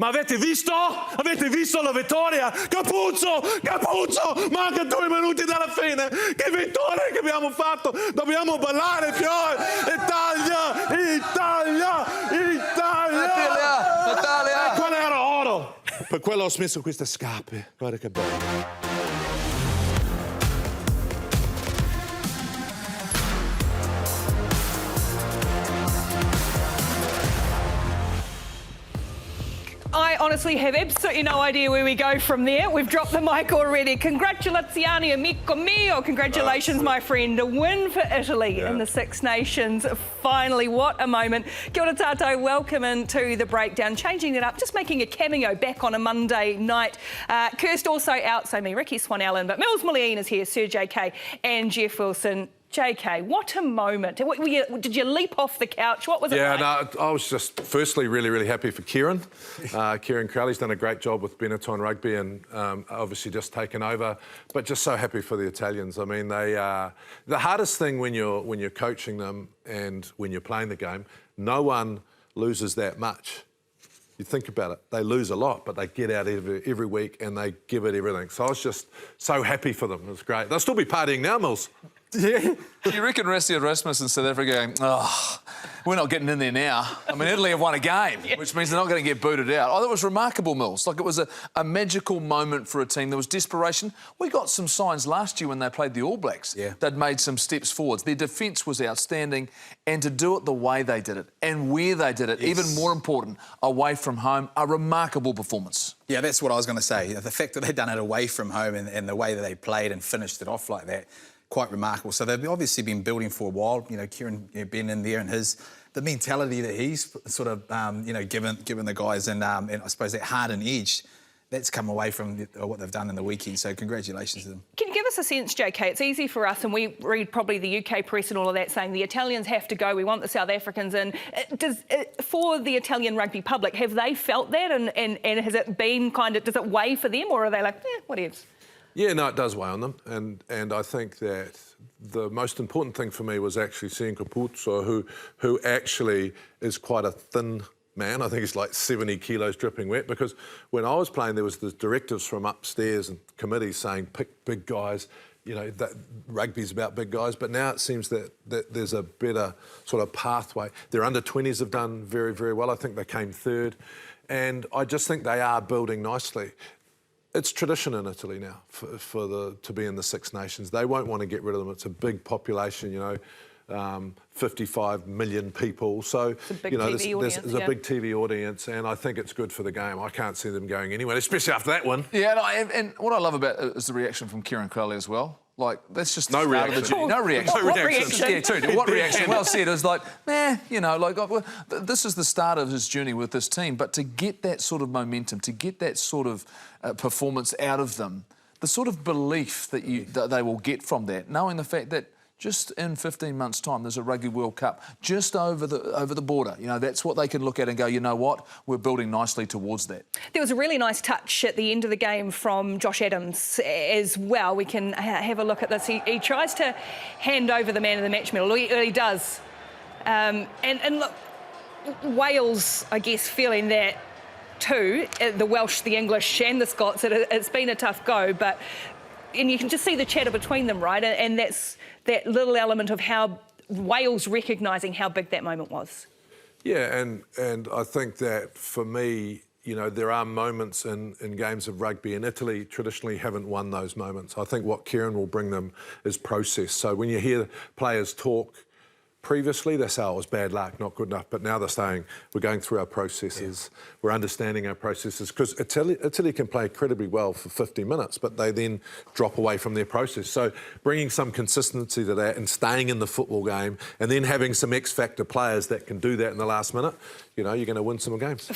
Ma avete visto? Avete visto la vittoria? Capuzzo! Capuzzo! Manca 2 minuti dalla fine! Che vittoria che abbiamo fatto! Dobbiamo ballare, fiori! Italia! Italia! Italia! Italia! E quello era oro! Per quello ho smesso queste scarpe. Guarda che bello. I honestly have absolutely no idea where we go from there. We've dropped the mic already. Congratulazioni, amico mio. Congratulations, my friend. A win for Italy in the Six Nations. Finally, what a moment. Kia ora tātou, welcome into the breakdown. Changing it up, just making a cameo back on a Monday night. Kirst also out, so me, Ricky Swan-Allen, but Mills Mullane is here, Sir JK and Jeff Wilson. JK, what a moment. Did you leap off the couch? What was it like? Yeah, no, I was just firstly really happy for Kirwan. Kirwan Crowley's done a great job with Benetton Rugby and obviously just taken over, but just so happy for the Italians. I mean, they the hardest thing when you're coaching them and when you're playing the game, no one loses that much. You think about it, they lose a lot, but they get out every week and they give it everything. So I was just so happy for them. It was great. They'll still be partying now, Mills. Yeah. You reckon Rassi and Rasmus in South Africa going, oh, we're not getting in there now. I mean, Italy have won a game, which means they're not going to get booted out. Oh, that was remarkable, Mills. Like, it was a magical moment for a team. There was desperation. We got some signs last year when they played the All Blacks. Yeah. They'd made some steps forwards. Their defence was outstanding. And to do it the way they did it and where they did it, even more important, away from home, a remarkable performance. Yeah, that's what I was going to say. The fact that they'd done it away from home and the way that they played and finished it off like that, quite remarkable. So they've obviously been building for a while. You know, Kirwan being in there and the mentality that he's sort of given the guys and I suppose that hardened edge, that's come away from what they've done in the weekend. So congratulations to them. Can you give us a sense, JK? It's easy for us, and we read probably the UK press and all of that saying the Italians have to go, we want the South Africans in. For the Italian rugby public, have they felt that and has it been kind of, does it weigh for them, or are they like, whatevs? Yeah, no, it does weigh on them, and I think that the most important thing for me was actually seeing Capuzzo, who actually is quite a thin man. I think he's like 70 kilos dripping wet, because when I was playing, there was the directives from upstairs and committees saying pick big guys. You know, that rugby's about big guys, but now it seems that there's a better sort of pathway. Their under-20s have done very well. I think they came third, and I just think they are building nicely. It's tradition in Italy now to be in the Six Nations. They won't want to get rid of them. It's a big population, you know, 55 million people. So, you know, there's a big TV audience, and I think it's good for the game. I can't see them going anywhere, especially after that one. Yeah, no, and what I love about it is the reaction from Kirwan Crowley as well. Like, that's just no reaction. No reaction. What reaction? Yeah, true. What reaction? Well said. It was like, you know, like, this is the start of his journey with this team. But to get that sort of momentum, to get that sort of performance out of them, the sort of belief that they will get from that, knowing the fact that just in 15 months' time, there's a Rugby World Cup just over the border. You know, that's what they can look at and go, you know what, we're building nicely towards that. There was a really nice touch at the end of the game from Josh Adams as well. We can have a look at this. He tries to hand over the man of the match medal. He does. And look, Wales, I guess, feeling that too. The Welsh, the English and the Scots. It's been a tough go, but... And you can just see the chatter between them, right? And that's that little element of how Wales recognising how big that moment was. Yeah, and I think that for me, you know, there are moments in games of rugby, and Italy traditionally haven't won those moments. I think what Kirwan will bring them is process. So when you hear players talk previously, they say, oh, it was bad luck, not good enough. But now they're saying, we're going through our processes, we're understanding our processes. Because Italy can play incredibly well for 50 minutes, but they then drop away from their process. So bringing some consistency to that and staying in the football game and then having some X-factor players that can do that in the last minute, you know, you're going to win some games.